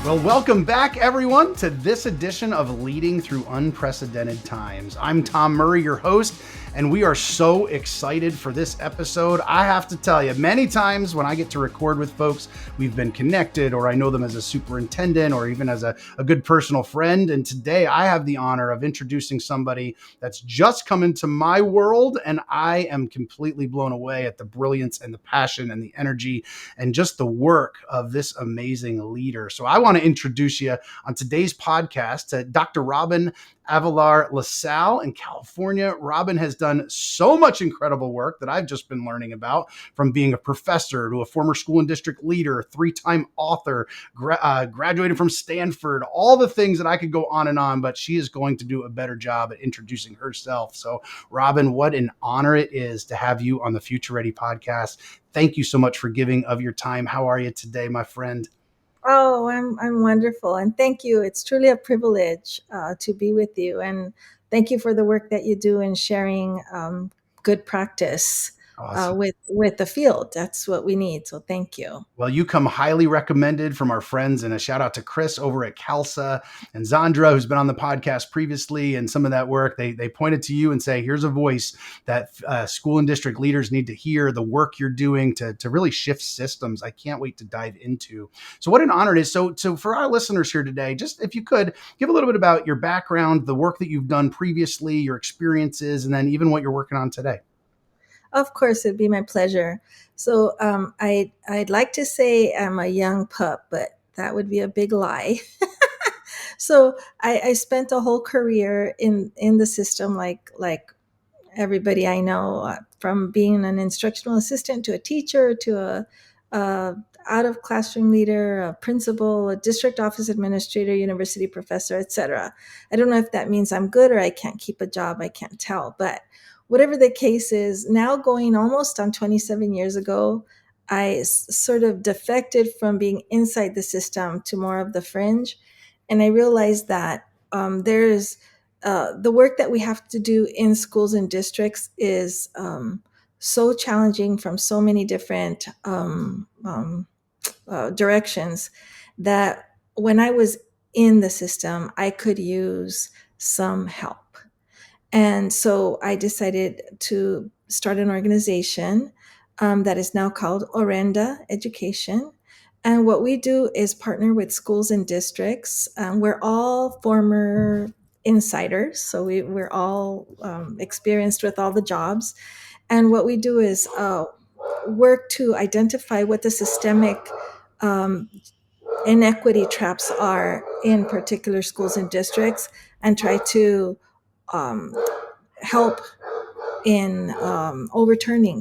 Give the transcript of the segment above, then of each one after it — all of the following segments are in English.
Well, welcome back, everyone, to this edition of Leading Through Unprecedented Times. I'm Tom Murray, your host, and we are so excited for this episode. I have to tell you, many times when I get to record with folks, we've been connected, or I know them as a superintendent, or even as a good personal friend. And today I have the honor of introducing somebody that's just come into my world, and I am completely blown away at the brilliance and the passion and the energy and just the work of this amazing leader. So I want to introduce you on today's podcast to Dr. Robin Avelar La Salle in California. Robin has done so much incredible work that I've just been learning about, from being a professor to a former school and district leader, three-time author, graduated from Stanford, all the things that I could go on and on, but she is going to do a better job at introducing herself. So Robin, what an honor it is to have you on the Future Ready podcast. Thank you so much for giving of your time. How are you today, my friend? Oh, I'm wonderful, and thank you. It's truly a privilege to be with you, and thank you for the work that you do in sharing good practice Awesome. with the field. That's what we need. So thank you. Well, you come highly recommended from our friends, and a shout out to Chris over at CALSA and Zandra, who's been on the podcast previously, and some of that work. They pointed to you and say, here's a voice that school and district leaders need to hear, the work you're doing to really shift systems. I can't wait to dive into. So what an honor it is. So for our listeners here today, just if you could give a little bit about your background, the work that you've done previously, your experiences, and then even what you're working on today. Of course, it'd be my pleasure. So I'd like to say I'm a young pup, but that would be a big lie. So I spent a whole career in the system, like everybody I know, from being an instructional assistant to a teacher to a out of classroom leader, a principal, a district office administrator, university professor, etc. I don't know if that means I'm good or I can't keep a job. I can't tell. But whatever the case is, now going almost on 27 years ago, I sort of defected from being inside the system to more of the fringe. And I realized that there's the work that we have to do in schools and districts is so challenging from so many different directions that when I was in the system, I could use some help. And so I decided to start an organization that is now called Orenda Education. And what we do is partner with schools and districts. We're all former insiders, so we're all experienced with all the jobs. And what we do is work to identify what the systemic um, inequity traps are in particular schools and districts and try to um, help in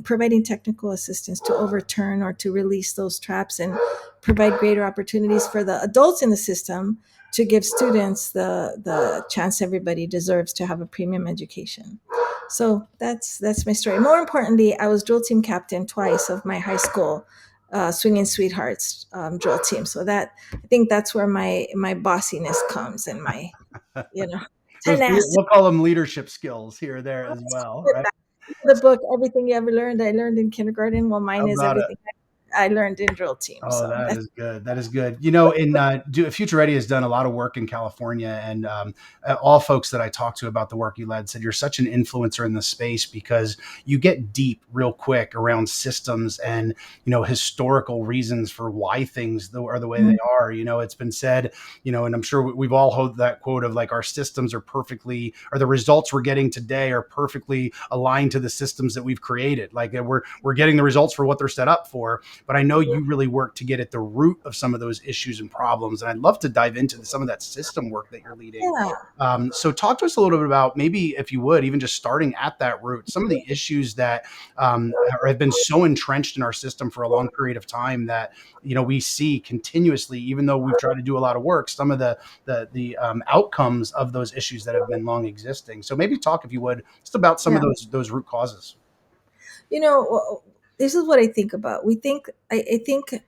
providing technical assistance to overturn or to release those traps and provide greater opportunities for the adults in the system to give students the chance everybody deserves to have a premium education. So that's my story. More importantly, I was drill team captain twice of my high school swinging sweethearts drill team. So that I think that's where my bossiness comes and my you know Those, tenacity. we'll call them leadership skills here, there as well, right? The book, Everything You Ever Learned, I learned in kindergarten. Well, How mine is about it? everything I learned in drill team. Oh, So that that's is good. That is good. In Future Ready has done a lot of work in California, and all folks that I talked to about the work you led said you're such an influencer in the space because you get deep real quick around systems and historical reasons for why things are the way they are. It's been said, and I'm sure we've all heard that quote of like our systems are perfectly, or the results we're getting today are perfectly aligned to the systems that we've created. Like we're getting the results for what they're set up for. But I know you really work to get at the root of some of those issues and problems. And I'd love to dive into some of that system work that you're leading. yeah. So talk to us a little bit about, maybe if you would, even just starting at that root, some of the issues that have been so entrenched in our system for a long period of time that, we see continuously, even though we've tried to do a lot of work, some of the outcomes of those issues that have been long existing. So maybe talk, if you would, just about some Yeah. of those root causes. You know, this is what I think about. I think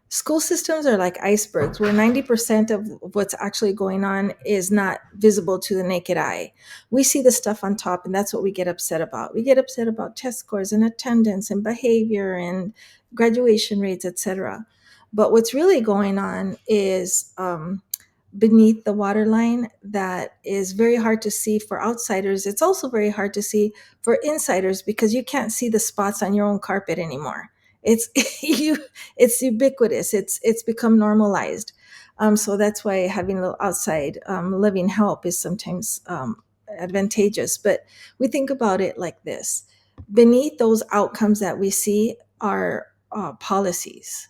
school systems are like icebergs where 90% of what's actually going on is not visible to the naked eye. We see the stuff on top, and that's what we get upset about. We get upset about test scores and attendance and behavior and graduation rates, etc. But what's really going on is beneath the waterline that is very hard to see for outsiders. It's also very hard to see for insiders because you can't see the spots on your own carpet anymore. It's you. It's ubiquitous. It's become normalized. So that's why having a little outside living help is sometimes advantageous. But we think about it like this: beneath those outcomes that we see are policies.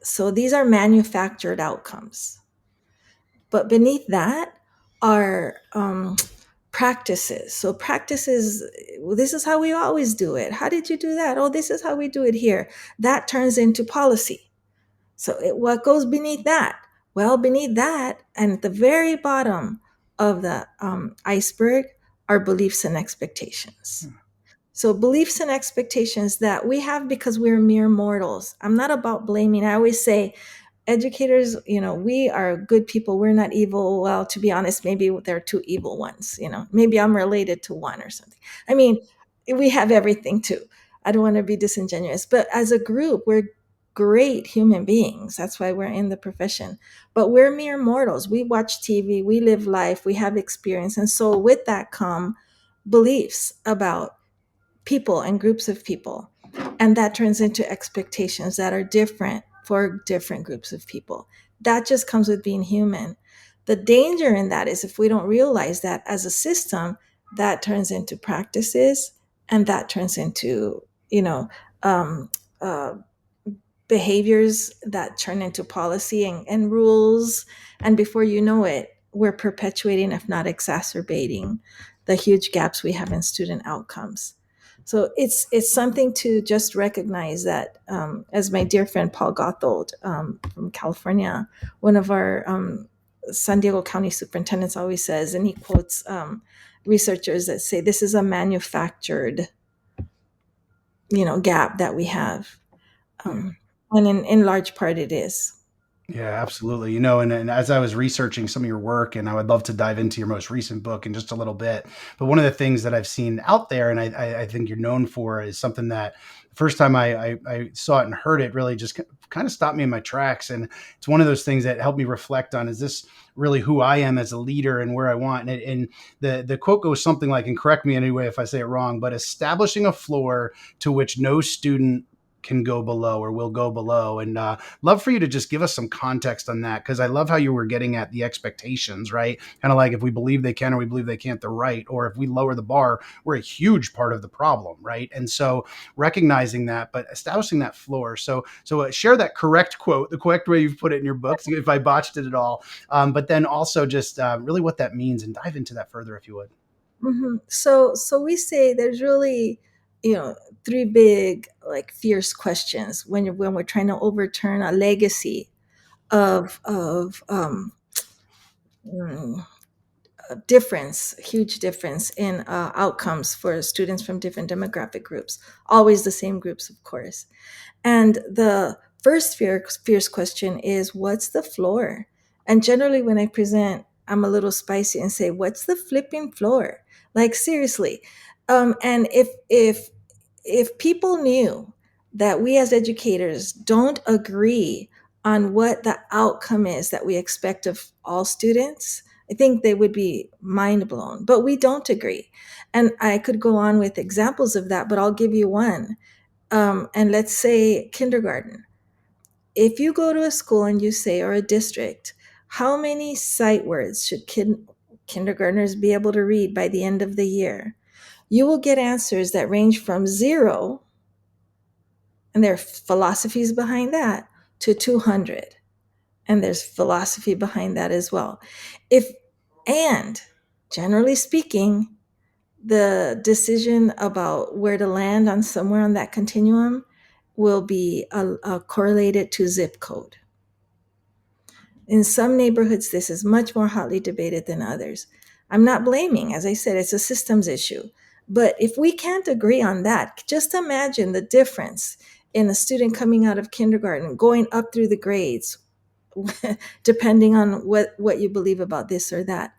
So these are manufactured outcomes, but beneath that are practices. So practices, well, this is how we always do it. How did you do that? Oh, this is how we do it here. That turns into policy. So what goes beneath that? Well, beneath that, and at the very bottom of the iceberg, are beliefs and expectations. So beliefs and expectations that we have because we're mere mortals. I'm not about blaming. I always say educators, we are good people. We're not evil. Well, to be honest, maybe there are two evil ones. Maybe I'm related to one or something. I mean, we have everything too. I don't want to be disingenuous, but as a group, we're great human beings. That's why we're in the profession. But we're mere mortals. We watch TV, we live life, we have experience. And so with that come beliefs about people and groups of people. And that turns into expectations that are different for different groups of people. That just comes with being human. The danger in that is if we don't realize that as a system, that turns into practices and that turns into, um, uh, behaviors that turn into policy and rules. And before you know it, we're perpetuating, if not exacerbating, the huge gaps we have in student outcomes. So it's something to just recognize that, as my dear friend Paul Gothold from California, one of our San Diego County superintendents always says, and he quotes researchers that say this is a manufactured, gap that we have. And in large part it is. Yeah, absolutely. And as I was researching some of your work, and I would love to dive into your most recent book in just a little bit, but one of the things that I've seen out there, and I think you're known for, is something that the first time I saw it and heard it really just kind of stopped me in my tracks. And it's one of those things that helped me reflect on, is this really who I am as a leader and where I want? And the quote goes something like, and correct me anyway if I say it wrong, but establishing a floor to which no student can go below or will go below. And love for you to just give us some context on that, because I love how you were getting at the expectations, right? Kind of like, if we believe they can or we believe they can't, they're right. Or if we lower the bar, we're a huge part of the problem, right? And so recognizing that, but establishing that floor. So share that correct quote, the correct way you've put it in your books, if I botched it at all. But then also just really what that means, and dive into that further if you would. So we say there's really, three big, like, fierce questions when we're trying to overturn a legacy of mm, a difference, huge difference in outcomes for students from different demographic groups. Always the same groups, of course. And the first fierce question is, what's the floor? And generally, when I present, I'm a little spicy and say, what's the flipping floor? Like, seriously. And if people knew that we as educators don't agree on what the outcome is that we expect of all students, I think they would be mind blown. But we don't agree. And I could go on with examples of that, but I'll give you one. And let's say kindergarten. If you go to a school and you say, or a district, how many sight words should kindergartners be able to read by the end of the year? You will get answers that range from 0, and there are philosophies behind that, to 200. And there's philosophy behind that as well. If, and generally speaking, the decision about where to land on somewhere on that continuum will be correlated to zip code. In some neighborhoods, this is much more hotly debated than others. I'm not blaming, as I said, it's a systems issue. But if we can't agree on that, just imagine the difference in a student coming out of kindergarten, going up through the grades, depending on what you believe about this or that.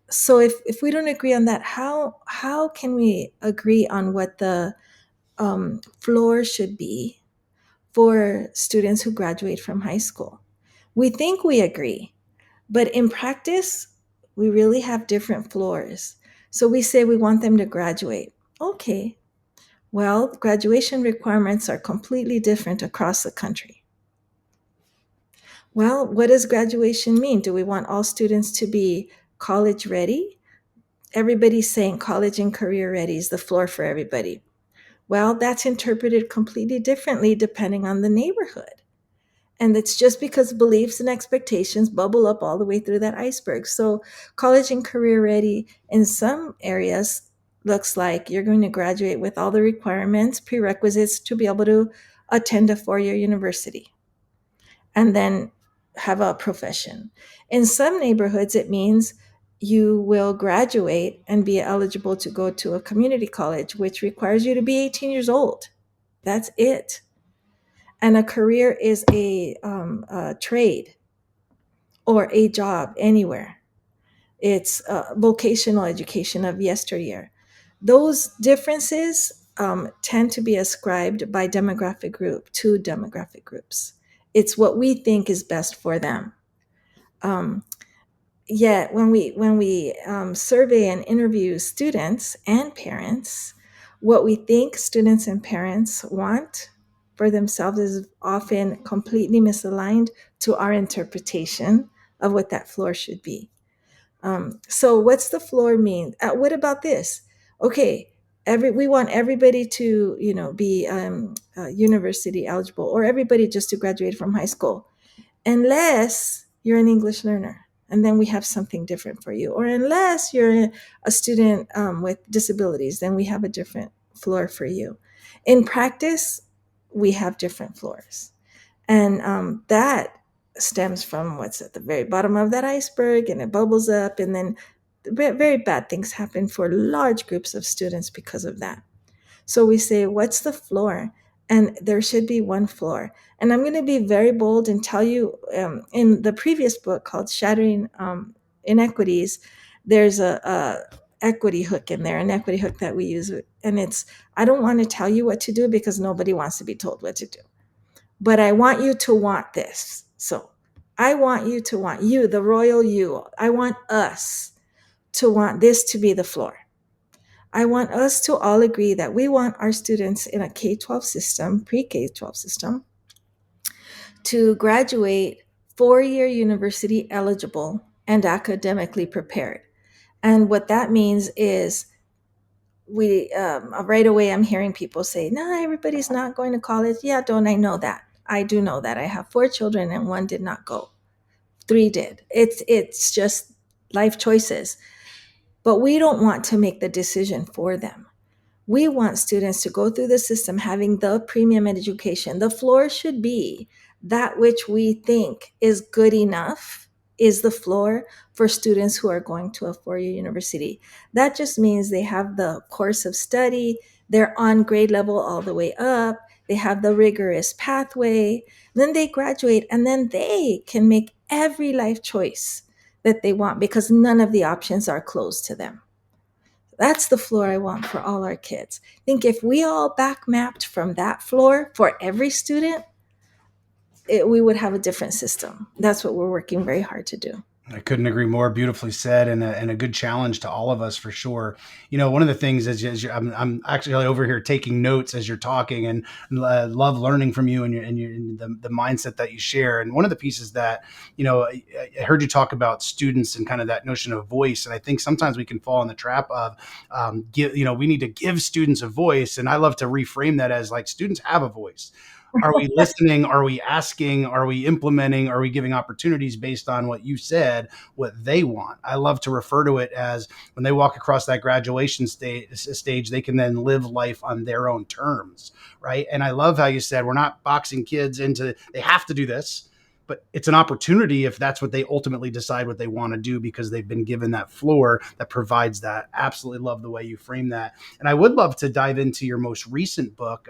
So if we don't agree on that, how can we agree on what the floor should be for students who graduate from high school. We think we agree, but in practice, we really have different floors. So we say we want them to graduate. Okay, well, graduation requirements are completely different across the country. Well, what does graduation mean? Do we want all students to be college ready? Everybody's saying college and career ready is the floor for everybody. Well, that's interpreted completely differently depending on the neighborhood. And it's just because beliefs and expectations bubble up all the way through that iceberg. So, college and career ready in some areas looks like you're going to graduate with all the requirements, prerequisites to be able to attend a 4 year university and then have a profession. In some neighborhoods, it means you will graduate and be eligible to go to a community college, which requires you to be 18 years old. That's it. And a career is a trade or a job anywhere. It's vocational education of yesteryear. Those differences tend to be ascribed by demographic group to demographic groups. It's what we think is best for them. Um, Yet when we survey and interview students and parents, what we think students and parents want for themselves is often completely misaligned to our interpretation of what that floor should be. So what's the floor mean? What about this? Okay, we want everybody to be university eligible, or everybody just to graduate from high school, unless you're an English learner. And then we have something different for you. Or unless you're a student with disabilities, then we have a different floor for you. In practice, we have different floors. And that stems from what's at the very bottom of that iceberg, and it bubbles up. And then very bad things happen for large groups of students because of that. So we say, what's the floor? And there should be one floor. And I'm going to be very bold and tell you, in the previous book called Shattering Inequities, there's a equity hook in there, an equity hook that we use. And it's, I don't want to tell you what to do because nobody wants to be told what to do. But I want you to want this. So I want you to want you, the royal you. I want us to want this to be the floor. I want us to all agree that we want our students in a K 12 system, pre K 12 system, to graduate 4 year university eligible and academically prepared. And what that means is right away I'm hearing people say, no, everybody's not going to college. Yeah, don't I know that? I do know that. I have 4 children and one did not go. 3 did. It's just life choices. But we don't want to make the decision for them. We want students to go through the system having the premium education. The floor should be that which we think is good enough is the floor for students who are going to a 4 year university. That just means they have the course of study, they're on grade level all the way up, they have the rigorous pathway, then they graduate, and then they can make every life choice that they want because none of the options are closed to them. That's the floor I want for all our kids. I think if we all back mapped from that floor for every student, we would have a different system. That's what we're working very hard to do. I couldn't agree more. Beautifully said, and a good challenge to all of us for sure. One of the things is I'm actually over here taking notes as you're talking, and love learning from you and the mindset that you share. And one of the pieces that I heard you talk about students and kind of that notion of voice, and I think sometimes we can fall in the trap of we need to give students a voice, and I love to reframe that as like students have a voice. Are we listening? Are we asking? Are we implementing? Are we giving opportunities based on what you said, what they want? I love to refer to it as when they walk across that graduation stage, they can then live life on their own terms, right? And I love how you said we're not boxing kids into they have to do this, but it's an opportunity if that's what they ultimately decide what they want to do because they've been given that floor that provides that. Absolutely love the way you frame that. And I would love to dive into your most recent book,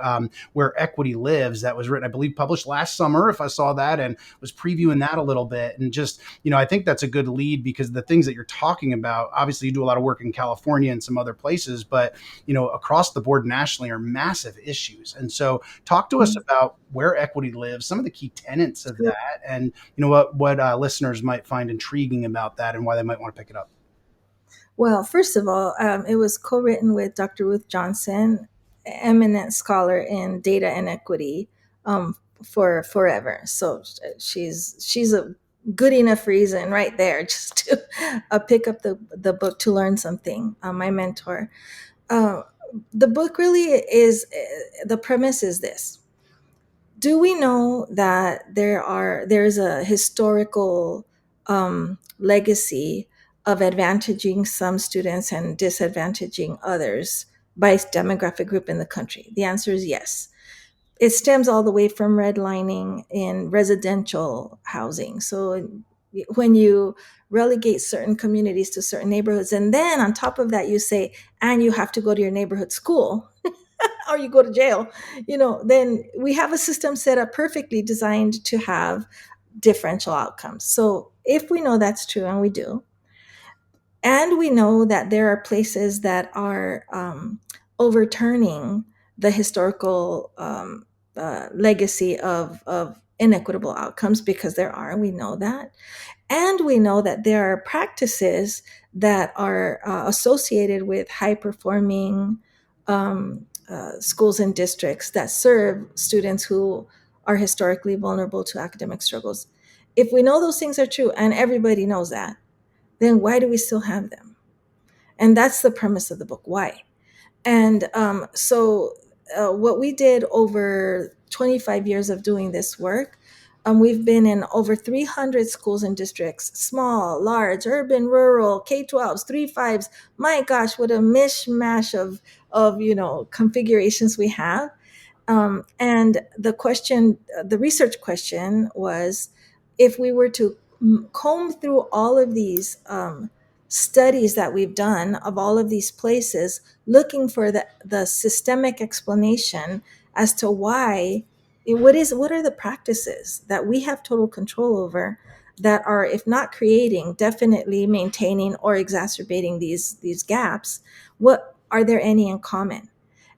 Where Equity Lives, that was written, I believe, published last summer, if I saw that, and was previewing that a little bit. And just, I think that's a good lead because the things that you're talking about, obviously you do a lot of work in California and some other places, but, across the board nationally are massive issues. And so talk to us about where equity lives, some of the key tenets of that, and what listeners might find intriguing about that and why they might want to pick it up. Well, first of all, it was co-written with Dr. Ruth Johnson, eminent scholar in data and equity, for forever. So she's a good enough reason right there just to pick up the book to learn something. My mentor. Uh, the book really is, the premise is this: do we know that there's a historical legacy of advantaging some students and disadvantaging others by demographic group in the country? The answer is yes. It stems all the way from redlining in residential housing. So when you relegate certain communities to certain neighborhoods, and then on top of that you say, and you have to go to your neighborhood school, or you go to jail, then we have a system set up perfectly designed to have differential outcomes. So if we know that's true, and we do, and we know that there are places that are overturning the historical legacy of inequitable outcomes, because there are, we know that. And we know that there are practices that are associated with high performing schools and districts that serve students who are historically vulnerable to academic struggles. If we know those things are true, and everybody knows that, then why do we still have them? And that's the premise of the book. Why? And what we did over 25 years of doing this work, we've been in over 300 schools and districts, small, large, urban, rural, K-12s, 3-5s. My gosh, what a mishmash of configurations we have. And the research question was, if we were to comb through all of these studies that we've done of all of these places, looking for the systemic explanation as to why, what are the practices that we have total control over that are, if not creating, definitely maintaining or exacerbating these gaps? What are there any in common?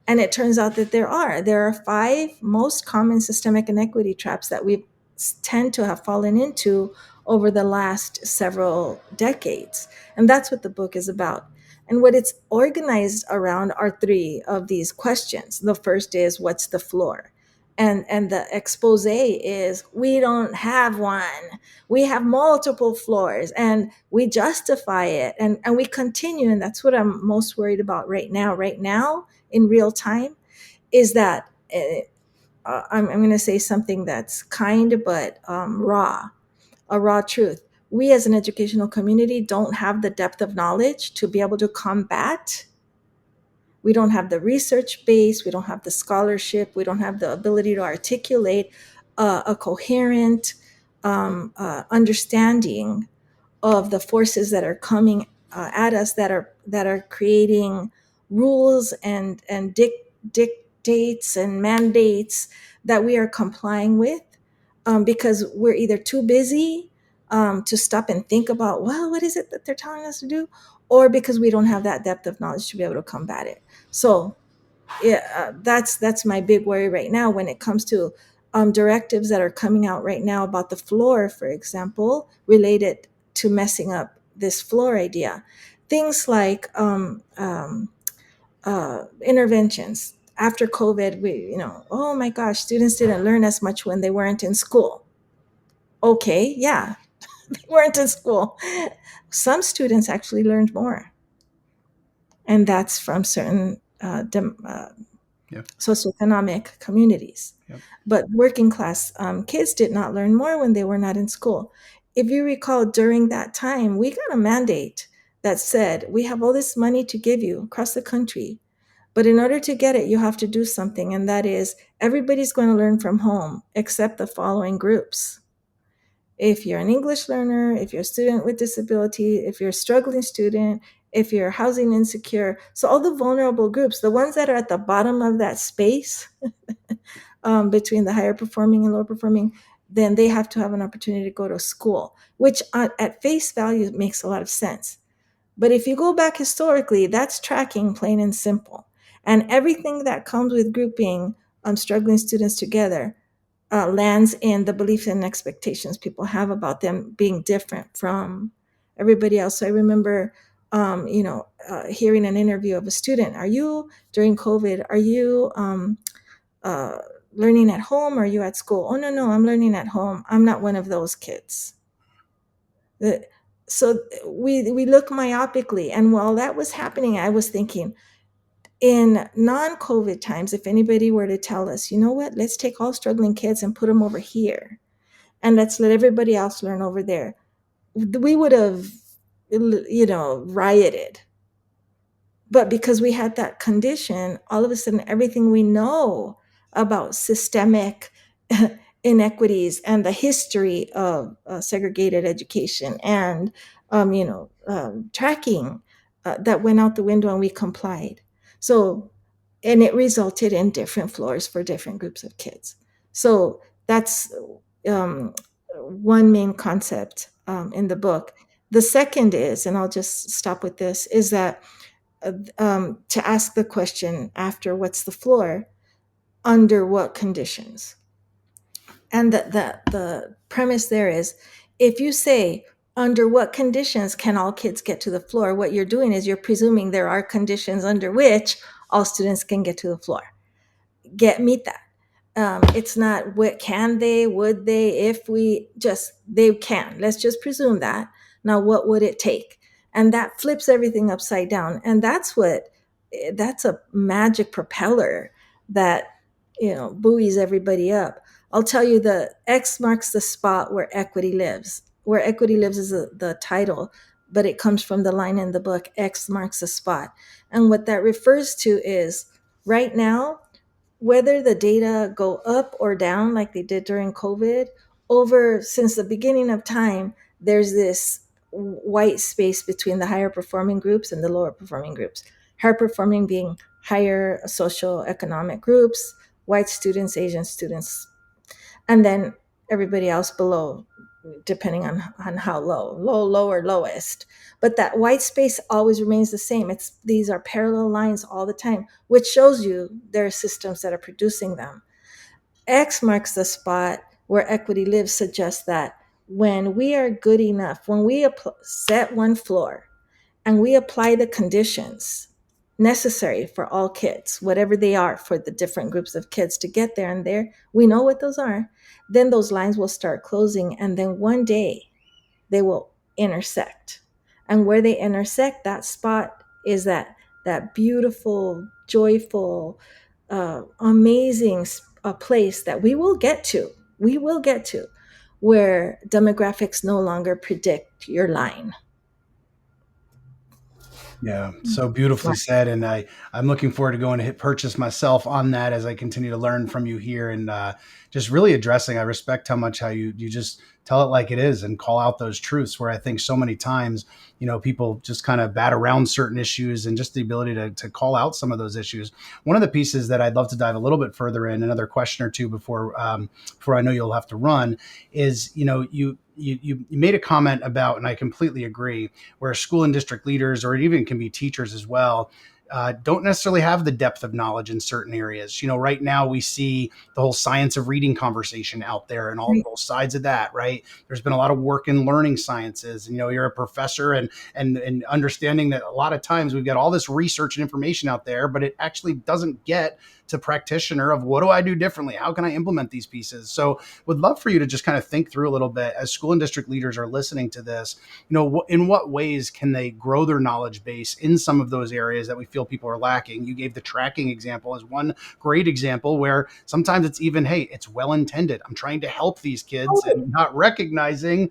And it turns out that there are 5 most common systemic inequity traps that we tend to have fallen into over the last several decades. And that's what the book is about. And what it's organized around are 3 of these questions. The first is, what's the floor? And the expose is, we don't have one. We have multiple floors, and we justify it, and we continue. And that's what I'm most worried about right now. Right now, in real time, is that I'm going to say something that's kind but raw, a raw truth. We as an educational community don't have the depth of knowledge to be able to combat. We don't have the research base, we don't have the scholarship, we don't have the ability to articulate a coherent understanding of the forces that are coming at us, that are creating rules and dictates and mandates that we are complying with, because we're either too busy to stop and think about, well, what is it that they're telling us to do, or because we don't have that depth of knowledge to be able to combat it. So yeah, that's my big worry right now when it comes to directives that are coming out right now about the floor, for example, related to messing up this floor idea. Things like interventions. After COVID, oh my gosh, students didn't learn as much when they weren't in school. Okay, yeah, they weren't in school. Some students actually learned more, and that's from certain Yeah. socioeconomic communities. Yep. But working class kids did not learn more when they were not in school. If you recall, during that time, we got a mandate that said, we have all this money to give you across the country, but in order to get it, you have to do something. And that is, everybody's going to learn from home except the following groups. If you're an English learner, if you're a student with disability, if you're a struggling student, if you're housing insecure, so all the vulnerable groups, the ones that are at the bottom of that space between the higher performing and lower performing, then they have to have an opportunity to go to school, which at face value makes a lot of sense. But if you go back historically, that's tracking, plain and simple. And everything that comes with grouping struggling students together lands in the beliefs and expectations people have about them being different from everybody else. So I remember, hearing an interview of a student. Are you, during COVID, are you uh, learning at home? Or are you at school? Oh, no, no, I'm learning at home. I'm not one of those kids. The- So we look myopically. And while that was happening, I was thinking, in non-COVID times, if anybody were to tell us, you know what, let's take all struggling kids and put them over here and let's let everybody else learn over there, we would have, rioted. But because we had that condition, all of a sudden, everything we know about systemic inequities and the history of segregated education and, tracking, that went out the window, and we complied. So, and it resulted in different floors for different groups of kids. So that's um, one main concept in the book. The second is, and I'll just stop with this, is that to ask the question after what's the floor, under what conditions? And the premise there is, if you say, under what conditions can all kids get to the floor, what you're doing is you're presuming there are conditions under which all students can get to the floor. Meet that. It's not what can they, would they, if we just, they can. Let's just presume that. Now, what would it take? And that flips everything upside down. And that's a magic propeller that, buoys everybody up. I'll tell you, the X marks the spot where equity lives. Where equity lives is the title, but it comes from the line in the book, X marks the spot. And what that refers to is, right now, whether the data go up or down like they did during COVID, over since the beginning of time, there's this white space between the higher performing groups and the lower performing groups. Higher performing being higher social economic groups, white students, Asian students, and then everybody else below, depending on how low or lowest. But that white space always remains the same. These are parallel lines all the time, which shows you there are systems that are producing them. X marks the spot where equity lives, suggests that when we are good enough, when we set one floor and we apply the conditions necessary for all kids, whatever they are for the different groups of kids to get there, and there we know what those are, then those lines will start closing, and then one day they will intersect. And where they intersect, that spot is that beautiful, joyful, amazing place that we will get to. We will get to where demographics no longer predict your line. Yeah, so beautifully said, and I'm looking forward to going to hit purchase myself on that as I continue to learn from you here, and just really addressing. I respect how you just tell it like it is and call out those truths. Where I think so many times, people just kind of bat around certain issues, and just the ability to call out some of those issues. One of the pieces that I'd love to dive a little bit further in, another question or two before I know you'll have to run, is you made a comment about, and I completely agree, where school and district leaders, or it even can be teachers as well, don't necessarily have the depth of knowledge in certain areas. Right now we see the whole science of reading conversation out there and all Right. both sides of that, right? There's been a lot of work in learning sciences, and you're a professor, and understanding that a lot of times we've got all this research and information out there, but it actually doesn't get to practitioner of, what do I do differently? How can I implement these pieces? So would love for you to just kind of think through a little bit, as school and district leaders are listening to this, in what ways can they grow their knowledge base in some of those areas that we feel people are lacking? You gave the tracking example as one great example, where sometimes it's even, hey, it's well intended, I'm trying to help these kids, and not recognizing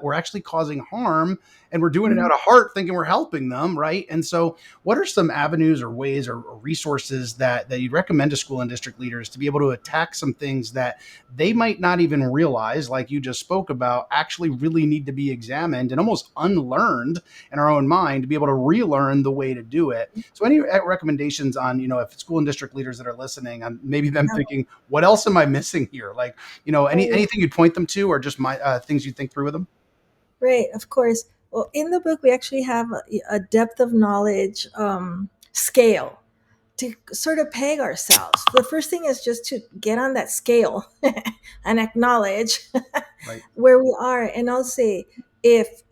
we're actually causing harm, and we're doing it out of heart, thinking we're helping them, right? And so what are some avenues or ways or resources that you'd recommend to school and district leaders to be able to attack some things that they might not even realize, like you just spoke about, actually really need to be examined and almost unlearned in our own mind to be able to relearn the way to do it? So any recommendations on, if school and district leaders that are listening, on maybe them thinking, what else am I missing here? Like, anything you'd point them to, or just my things you think through with them? Right, of course. Well, in the book, we actually have a depth of knowledge scale to sort of peg ourselves. The first thing is just to get on that scale and acknowledge Right. where we are. And I'll say, if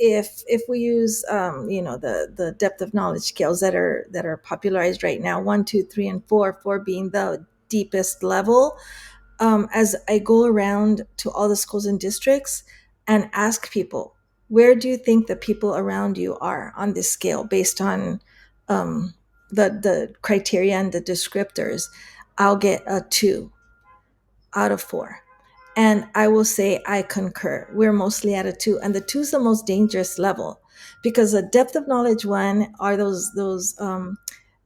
we use the depth of knowledge scales that are popularized right now, 1, 2, 3, and 4, 4 being the deepest level, as I go around to all the schools and districts and ask people, where do you think the people around you are on this scale based on um, the criteria and the descriptors, I'll get a 2 out of 4. And I will say I concur. We're mostly at a 2, and the 2 is the most dangerous level, because the depth of knowledge one are those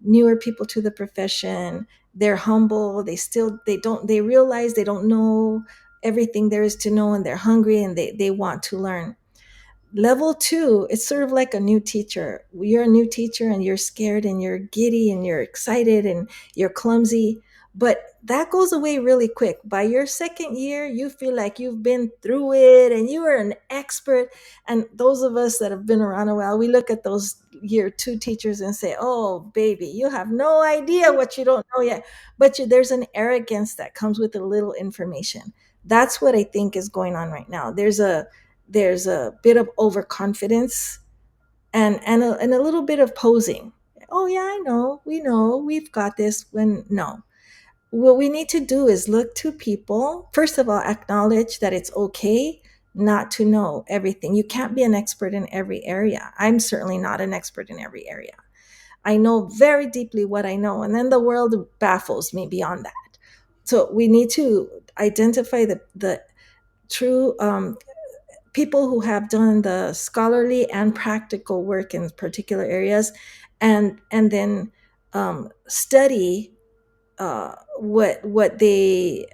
newer people to the profession. They're humble. They realize they don't know everything there is to know, and they're hungry and they want to learn. Level 2, it's sort of like a new teacher. You're a new teacher and you're scared and you're giddy and you're excited and you're clumsy, but that goes away really quick. By your second year, you feel like you've been through it and you are an expert. And those of us that have been around a while, we look at those year 2 teachers and say, oh, baby, you have no idea what you don't know yet. But there's an arrogance that comes with a little information. That's what I think is going on right now. There's a bit of overconfidence and a little bit of posing. Oh yeah, I know, we've got this. When no, what we need to do is look to people. First of all, acknowledge that it's okay not to know everything. You can't be an expert in every area. I'm certainly not an expert in every area. I know very deeply what I know, and then the world baffles me beyond that. So we need to identify the true people who have done the scholarly and practical work in particular areas, and then study what they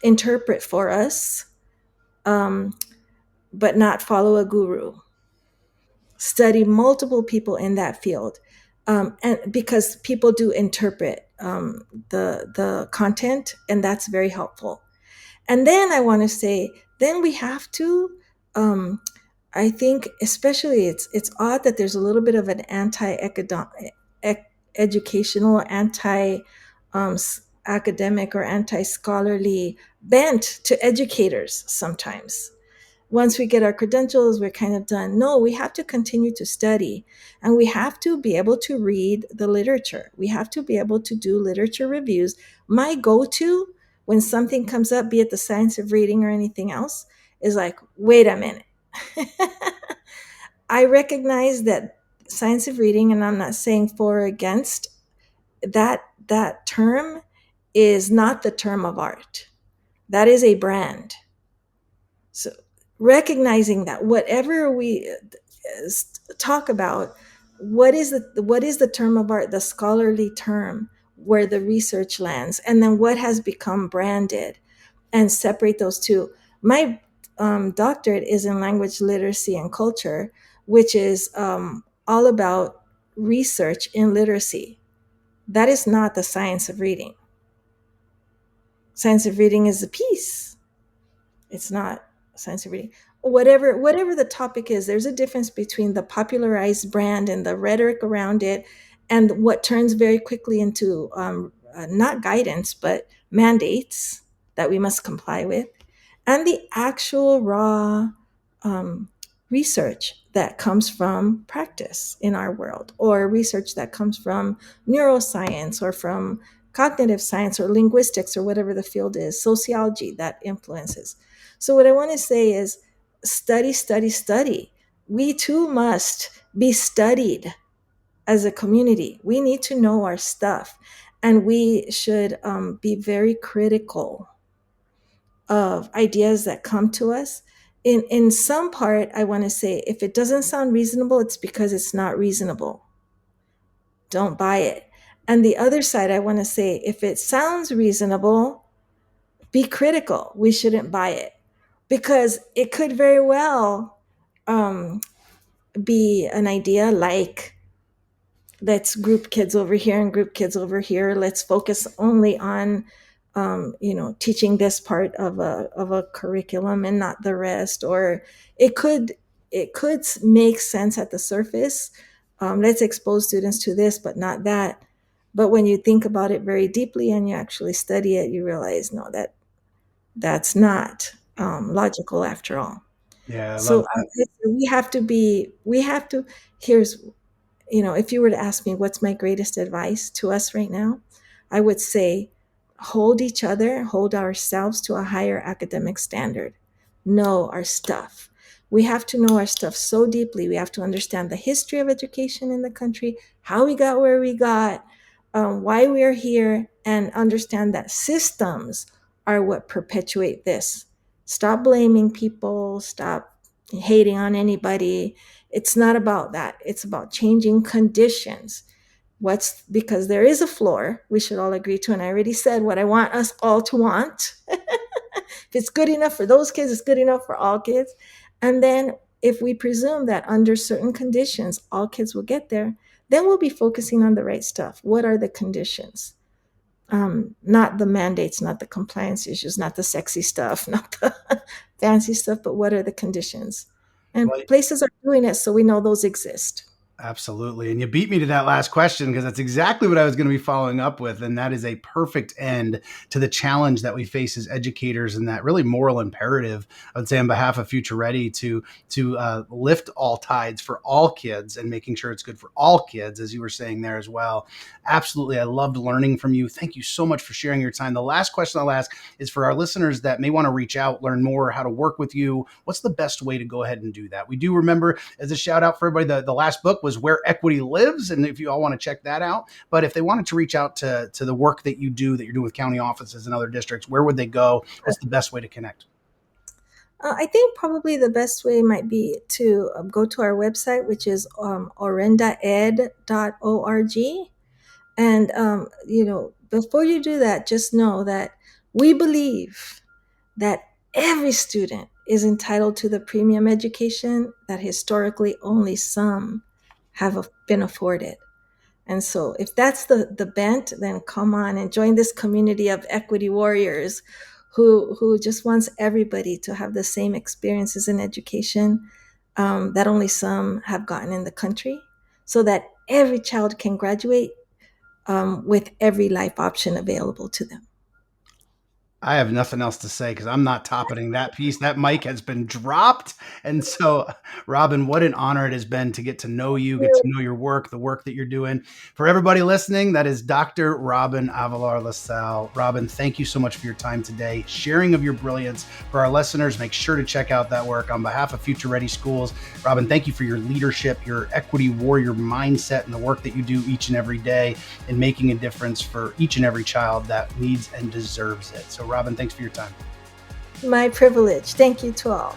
interpret for us, um, but not follow a guru. Study multiple people in that field, and because people do interpret the content, and that's very helpful. And then I want to say, then we have to. I think especially it's odd that there's a little bit of an educational, anti academic or anti scholarly bent to educators sometimes. Once we get our credentials, we're kind of done. No, we have to continue to study, and we have to be able to read the literature. We have to be able to do literature reviews. My go to when something comes up, be it the science of reading or anything else, is like, wait a minute. I recognize that science of reading, and I'm not saying for or against that term, is not the term of art. That is a brand. So recognizing that whatever we talk about, what is the term of art, the scholarly term where the research lands, and then what has become branded, and separate those two. My doctorate is in language literacy and culture, which is all about research in literacy. That is not the science of reading. Science of reading is a piece. It's not science of reading. Whatever the topic is, there's a difference between the popularized brand and the rhetoric around it, and what turns very quickly into not guidance but mandates that we must comply with, and the actual raw um, research that comes from practice in our world, or research that comes from neuroscience or from cognitive science or linguistics or whatever the field is, sociology that influences. So, what I want to say is study, study, study. We too must be studied as a community. We need to know our stuff, and we should be very critical of ideas that come to us. In some part, I want to say, if it doesn't sound reasonable, it's because it's not reasonable. Don't buy it. And the other side, I want to say, if it sounds reasonable, be critical. We shouldn't buy it, because it could very well um, be an idea like, let's group kids over here and group kids over here. Let's focus only on, teaching this part of a curriculum and not the rest. Or it could make sense at the surface. Let's expose students to this, but not that. But when you think about it very deeply and you actually study it, you realize, no, that's not logical after all. Yeah, I love So that. we have to, here's, if you were to ask me what's my greatest advice to us right now, I would say hold each other, hold ourselves to a higher academic standard. Know our stuff. We have to know our stuff so deeply. We have to understand the history of education in the country, how we got where we got, why we are here, and understand that systems are what perpetuate this. Stop blaming people, stop hating on anybody. It's not about that. It's about changing conditions. What's because there is a floor we should all agree to. And I already said what I want us all to want. If it's good enough for those kids, it's good enough for all kids. And then if we presume that under certain conditions, all kids will get there, then we'll be focusing on the right stuff. What are the conditions? Not the mandates, not the compliance issues, not the sexy stuff, not the fancy stuff, but what are the conditions? And Well, places are doing it, so we know those exist. absolutely. And you beat me to that last question because that's exactly what I was going to be following up with. And that is a perfect end to the challenge that we face as educators and that really moral imperative, I would say, on behalf of Future Ready to lift all tides for all kids and making sure it's good for all kids, as you were saying there as well. Absolutely. I loved learning from you. Thank you so much for sharing your time. The last question I'll ask is for our listeners that may want to reach out, learn more, how to work with you. What's the best way to go ahead and do that? We do remember, as a shout out for everybody, the last book was Where Equity Lives. And if you all want to check that out, but if they wanted to reach out to the work that you do, that you're doing with county offices and other districts, where would they go? What's the best way to connect? I think probably the best way might be to go to our website, which is orendaed.org. And, before you do that, just know that we believe that every student is entitled to the premium education that historically only some have been afforded. And so if that's the bent, then come on and join this community of equity warriors who just wants everybody to have the same experiences in education that only some have gotten in the country, so that every child can graduate with every life option available to them. I have nothing else to say because I'm not topping that piece. That mic has been dropped. And so, Robin, what an honor it has been to get to know you, get to know your work, the work that you're doing. For everybody listening, that is Dr. Robin Avelar La Salle. Robin, thank you so much for your time today, sharing of your brilliance. For our listeners, make sure to check out that work on behalf of Future Ready Schools. Robin, thank you for your leadership, your equity warrior mindset, and the work that you do each and every day in making a difference for each and every child that needs and deserves it. So, Robin, thanks for your time. My privilege. Thank you to all.